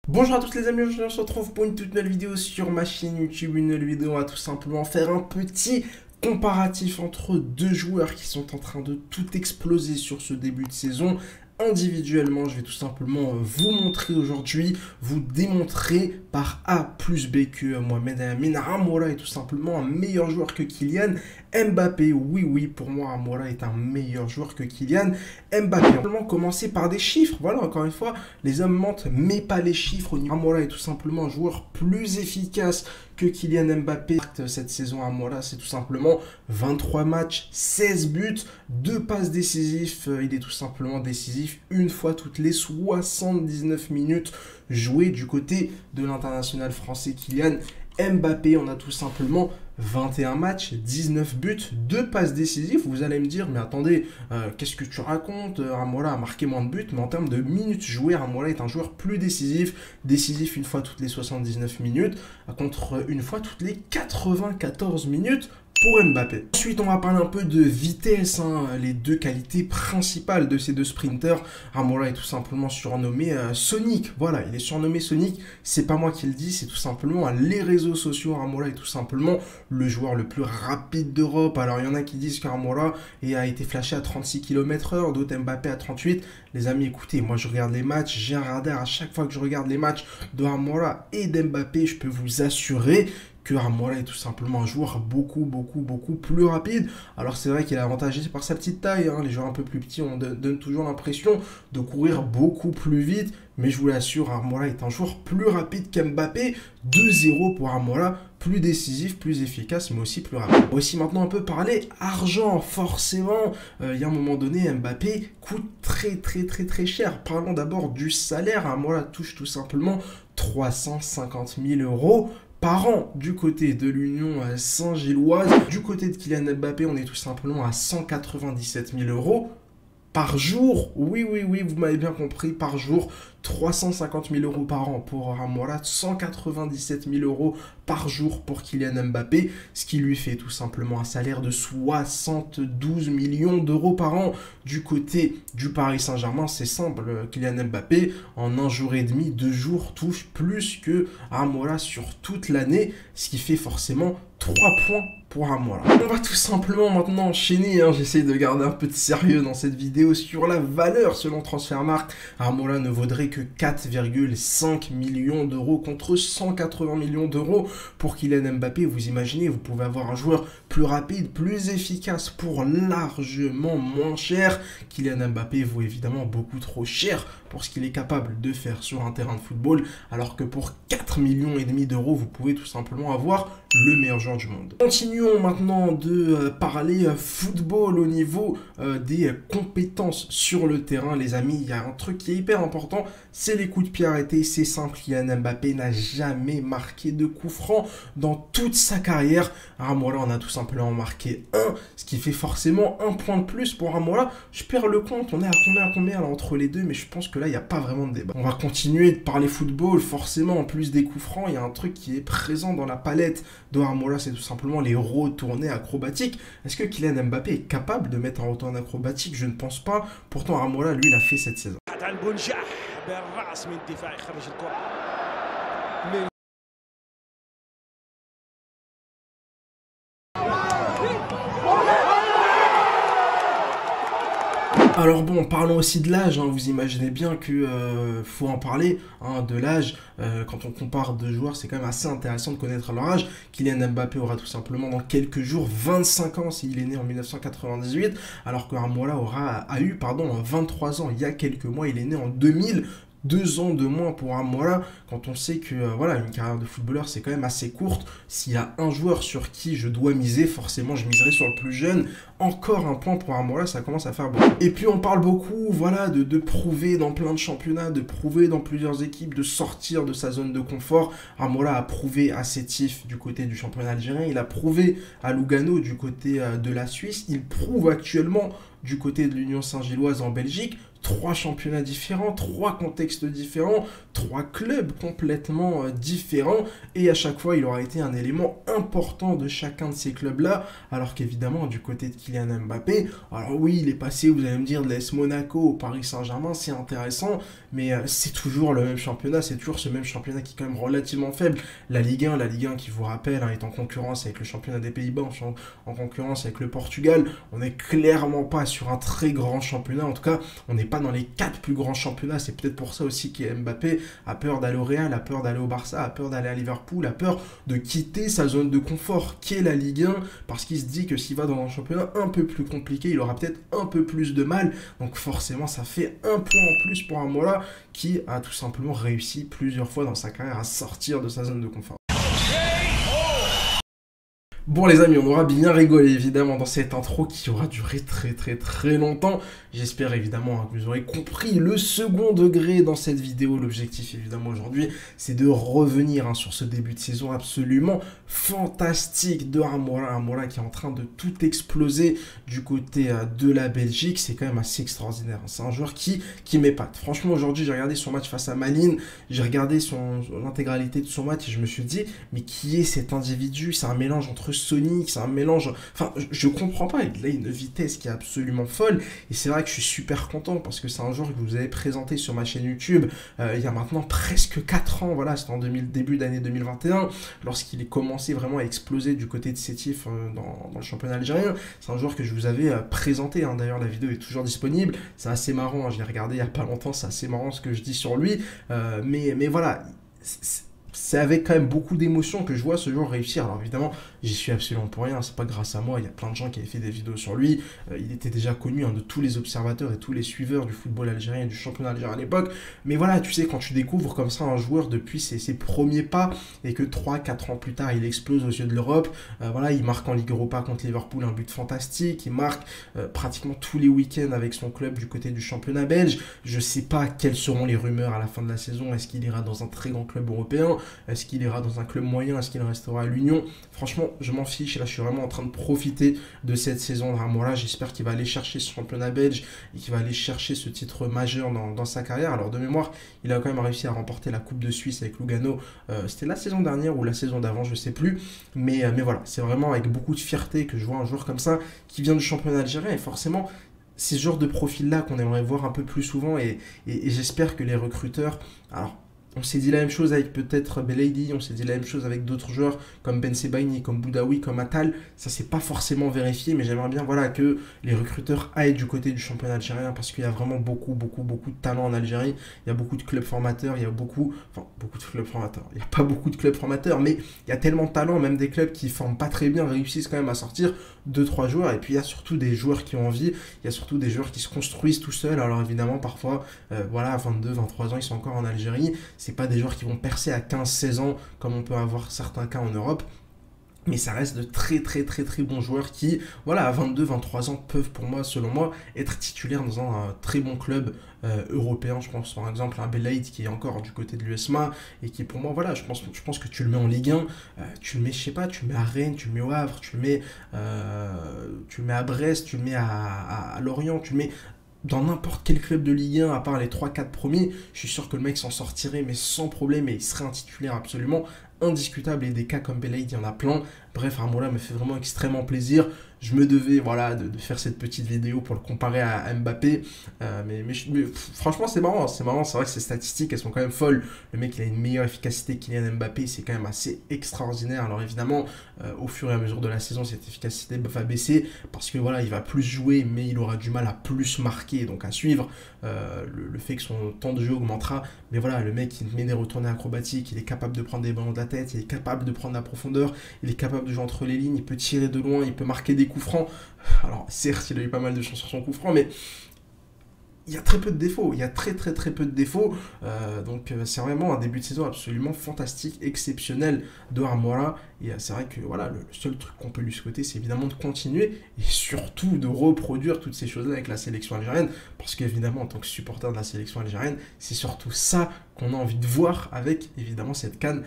Bonjour à tous les amis, on se retrouve pour une toute nouvelle vidéo sur ma chaîne YouTube. Une nouvelle vidéo, on va tout simplement faire un petit comparatif entre deux joueurs qui sont en train de tout exploser sur ce début de saison. Individuellement, je vais tout simplement vous montrer aujourd'hui, vous démontrer par A plus B que Mohamed Lamine Amoura est tout simplement un meilleur joueur que Kylian Mbappé. Oui, pour moi, Amoura est un meilleur joueur que Kylian Mbappé. On va simplement commencer par des chiffres. Voilà, encore une fois, les hommes mentent, mais pas les chiffres. Amoura est tout simplement un joueur plus efficace que Kylian Mbappé. Cette saison, Amoura, c'est tout simplement 23 matchs, 16 buts, 2 passes décisifs. Il est tout simplement décisif une fois toutes les 79 minutes jouées du côté de l'international français Kylian Mbappé. On a tout simplement 21 matchs, 19 buts, 2 passes décisives. Vous allez me dire, mais attendez, qu'est-ce que tu racontes? Amoura a marqué moins de buts, mais en termes de minutes jouées, Amoura est un joueur plus décisif. Décisif une fois toutes les 79 minutes, contre une fois toutes les 94 minutes pour Mbappé. Ensuite, on va parler un peu de vitesse, les deux qualités principales de ces deux sprinters. Amoura est tout simplement surnommé Sonic. Voilà, il est surnommé Sonic. C'est pas moi qui le dis, c'est tout simplement les réseaux sociaux. Amoura est tout simplement le joueur le plus rapide d'Europe. Alors, il y en a qui disent qu'Amoura a été flashé à 36 km/h, d'autres Mbappé à 38. Les amis, écoutez, moi je regarde les matchs, j'ai un radar à chaque fois que je regarde les matchs de Amoura et d'Mbappé. Je peux vous assurer que Amoura est tout simplement un joueur beaucoup plus rapide. Alors c'est vrai qu'il est avantagé par sa petite taille, les joueurs un peu plus petits donnent toujours l'impression de courir beaucoup plus vite, mais je vous l'assure, Amoura est un joueur plus rapide qu'Mbappé. 2-0 pour Amoura, plus décisif, plus efficace, mais aussi plus rapide. On va aussi maintenant un peu parler argent. Forcément, il y a un moment donné, Mbappé coûte très cher. Parlons d'abord du salaire. Amoura touche tout simplement 350 000 € par an du côté de l'Union Saint-Gilloise. Du côté de Kylian Mbappé, on est tout simplement à 197 000 € par jour. Oui, vous m'avez bien compris, par jour. 350 000 € par an pour Amoura, 197 000 € par jour pour Kylian Mbappé, ce qui lui fait tout simplement un salaire de 72 millions d'euros par an. Du côté du Paris Saint-Germain, c'est simple, Kylian Mbappé, en un jour et demi, 2 jours, touche plus que Amoura sur toute l'année, ce qui fait forcément 3 points pour Amoura. On va tout simplement maintenant enchaîner, j'essaie de garder un peu de sérieux dans cette vidéo, sur la valeur selon Transfermarkt. Amoura ne vaudrait que 4,5 millions d'euros contre 180 millions d'euros pour Kylian Mbappé. Vous imaginez, vous pouvez avoir un joueur plus rapide, plus efficace pour largement moins cher. Kylian Mbappé vaut évidemment beaucoup trop cher pour ce qu'il est capable de faire sur un terrain de football, alors que pour 4,5 millions d'euros, vous pouvez tout simplement avoir le meilleur joueur du monde. Continuons maintenant de parler football au niveau des compétences sur le terrain, les amis. Il y a un truc qui est hyper important, c'est les coups de pied arrêtés. C'est simple, Kylian Mbappé n'a jamais marqué de coup franc dans toute sa carrière. Amoura en a tout simplement marqué un, ce qui fait forcément un point de plus pour Amoura. Je perds le compte, on est à combien là, entre les deux, mais je pense que là, il n'y a pas vraiment de débat. On va continuer de parler football. Forcément, en plus des coups francs, il y a un truc qui est présent dans la palette de Amoura, c'est tout simplement les retournées acrobatiques. Est-ce que Kylian Mbappé est capable de mettre un retourné acrobatique? Je ne pense pas. Pourtant, Amoura, lui, l'a fait cette saison. Alors bon, parlons aussi de l'âge, vous imaginez bien que faut en parler de l'âge. Quand on compare deux joueurs, c'est quand même assez intéressant de connaître leur âge. Kylian Mbappé aura tout simplement dans quelques jours 25 ans s'il est né en 1998, alors que Amoura a eu 23 ans il y a quelques mois, il est né en 2000. 2 ans de moins pour Amoura, quand on sait que voilà, une carrière de footballeur c'est quand même assez courte. S'il y a un joueur sur qui je dois miser, forcément je miserai sur le plus jeune. Encore un point pour Amoura, ça commence à faire beaucoup. Et puis on parle beaucoup, voilà, de prouver dans plein de championnats, de prouver dans plusieurs équipes, de sortir de sa zone de confort. Amoura a prouvé à Sétif du côté du championnat algérien, il a prouvé à Lugano du côté de la Suisse, il prouve actuellement du côté de l'Union Saint-Gilloise en Belgique. 3 championnats différents, 3 contextes différents, 3 clubs complètement différents, et à chaque fois il aura été un élément important de chacun de ces clubs-là, alors qu'évidemment du côté de Kylian Mbappé, alors oui il est passé, vous allez me dire, de l'AS Monaco au Paris Saint-Germain, c'est intéressant, mais c'est toujours le même championnat, c'est toujours ce même championnat qui est quand même relativement faible. La Ligue 1 qui vous rappelle est en concurrence avec le championnat des Pays-Bas, en concurrence avec le Portugal, on n'est clairement pas sur un très grand championnat, en tout cas on n'est pas dans les 4 plus grands championnats, c'est peut-être pour ça aussi que Mbappé a peur d'aller au Real, a peur d'aller au Barça, a peur d'aller à Liverpool, a peur de quitter sa zone de confort qu'est la Ligue 1, parce qu'il se dit que s'il va dans un championnat un peu plus compliqué, il aura peut-être un peu plus de mal, donc forcément ça fait un point en plus pour Amoura qui a tout simplement réussi plusieurs fois dans sa carrière à sortir de sa zone de confort. Bon les amis, on aura bien rigolé évidemment dans cette intro qui aura duré très longtemps. J'espère évidemment que vous aurez compris le second degré dans cette vidéo. L'objectif évidemment aujourd'hui, c'est de revenir sur ce début de saison absolument fantastique de Amoura qui est en train de tout exploser du côté de la Belgique. C'est quand même assez extraordinaire. C'est un joueur qui m'épate. Franchement aujourd'hui, j'ai regardé son match face à Malines, j'ai regardé l'intégralité de son match et je me suis dit, mais qui est cet individu? C'est un mélange entre Sonic, c'est un mélange, enfin je comprends pas, il a une vitesse qui est absolument folle, et c'est vrai que je suis super content parce que c'est un joueur que vous avez présenté sur ma chaîne YouTube il y a maintenant presque 4 ans, voilà, c'était en début d'année 2021, lorsqu'il est commencé vraiment à exploser du côté de Sétif dans le championnat algérien. C'est un joueur que je vous avais présenté, d'ailleurs la vidéo est toujours disponible, c'est assez marrant, je l'ai regardé il y a pas longtemps, c'est assez marrant ce que je dis sur lui, mais voilà, c'est avec quand même beaucoup d'émotion que je vois ce joueur réussir. Alors évidemment, j'y suis absolument pour rien, c'est pas grâce à moi, il y a plein de gens qui avaient fait des vidéos sur lui, il était déjà connu de tous les observateurs et tous les suiveurs du football algérien et du championnat algérien à l'époque, mais voilà, tu sais, quand tu découvres comme ça un joueur depuis ses premiers pas, et que 3-4 ans plus tard, il explose aux yeux de l'Europe, voilà, il marque en Ligue Europa contre Liverpool un but fantastique, il marque pratiquement tous les week-ends avec son club du côté du championnat belge. Je sais pas quelles seront les rumeurs à la fin de la saison, est-ce qu'il ira dans un très grand club européen, est-ce qu'il ira dans un club moyen, est-ce qu'il restera à l'Union? Franchement, je m'en fiche, là je suis vraiment en train de profiter de cette saison de Amoura. J'espère qu'il va aller chercher ce championnat belge et qu'il va aller chercher ce titre majeur dans sa carrière. Alors de mémoire, il a quand même réussi à remporter la Coupe de Suisse avec Lugano, c'était la saison dernière ou la saison d'avant, je sais plus, mais voilà, c'est vraiment avec beaucoup de fierté que je vois un joueur comme ça qui vient du championnat algérien, et forcément c'est ce genre de profil-là qu'on aimerait voir un peu plus souvent, et j'espère que les recruteurs, alors on s'est dit la même chose avec peut-être Belaïdi, on s'est dit la même chose avec d'autres joueurs comme Ben Sebaini, comme Boudaoui, comme Attal. Ça c'est pas forcément vérifié, mais j'aimerais bien voilà, que les recruteurs aillent du côté du championnat algérien, parce qu'il y a vraiment beaucoup de talent en Algérie. Il y a beaucoup de clubs formateurs, il y a beaucoup de clubs formateurs. Il n'y a pas beaucoup de clubs formateurs, mais il y a tellement de talent, même des clubs qui forment pas très bien réussissent quand même à sortir 2-3 joueurs. Et puis il y a surtout des joueurs qui ont envie, il y a surtout des joueurs qui se construisent tout seuls. Alors évidemment parfois, voilà, à 22-23 ans, ils sont encore en Algérie. C'est pas des joueurs qui vont percer à 15-16 ans comme on peut avoir certains cas en Europe. Mais ça reste de très bons joueurs qui, voilà, à 22-23 ans, peuvent pour moi, selon moi, être titulaires dans un très bon club européen. Je pense par exemple à un Belaïd qui est encore du côté de l'USMA et qui pour moi, voilà, je pense que tu le mets en Ligue 1, tu le mets, je sais pas, tu le mets à Rennes, tu le mets au Havre, tu le mets à Brest, tu le mets à Lorient, tu le mets dans n'importe quel club de Ligue 1, à part les 3-4 premiers, je suis sûr que le mec s'en sortirait, mais sans problème, et il serait un titulaire absolument indiscutable, et des cas comme Belaïd, il y en a plein. Bref, Amoura me fait vraiment extrêmement plaisir. Je me devais voilà, de faire cette petite vidéo pour le comparer à Mbappé. Mais franchement, c'est marrant. C'est vrai que ces statistiques, elles sont quand même folles. Le mec, il a une meilleure efficacité que Kylian Mbappé. C'est quand même assez extraordinaire. Alors évidemment, au fur et à mesure de la saison, cette efficacité va baisser. Parce que voilà, il va plus jouer, mais il aura du mal à plus marquer. Donc à suivre, le fait que son temps de jeu augmentera. Mais voilà, le mec, il met des retournées acrobatiques. Il est capable de prendre des ballons de la tête. Il est capable de prendre la profondeur. Il est capable de jouer entre les lignes. Il peut tirer de loin. Il peut marquer des coups francs. Alors certes, il a eu pas mal de chance sur son coup franc, mais il y a très peu de défauts, il y a très peu de défauts, donc c'est vraiment un début de saison absolument fantastique, exceptionnel de Amoura, et c'est vrai que voilà, le seul truc qu'on peut lui souhaiter, c'est évidemment de continuer, et surtout de reproduire toutes ces choses-là avec la sélection algérienne, parce qu'évidemment, en tant que supporter de la sélection algérienne, c'est surtout ça qu'on a envie de voir avec évidemment cette CAN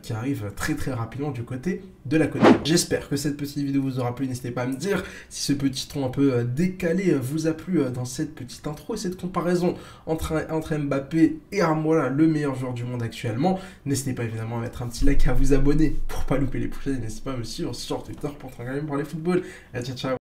qui arrive très très rapidement du côté de la Côte d'Ivoire. J'espère que cette petite vidéo vous aura plu, n'hésitez pas à me dire si ce petit ton un peu décalé vous a plu dans cette petite intro et cette comparaison entre Mbappé et Aremola, le meilleur joueur du monde actuellement. N'hésitez pas évidemment à mettre un petit like et à vous abonner pour pas louper les prochaines, n'hésitez pas à me suivre sur Twitter pour parler football. Et ciao ciao.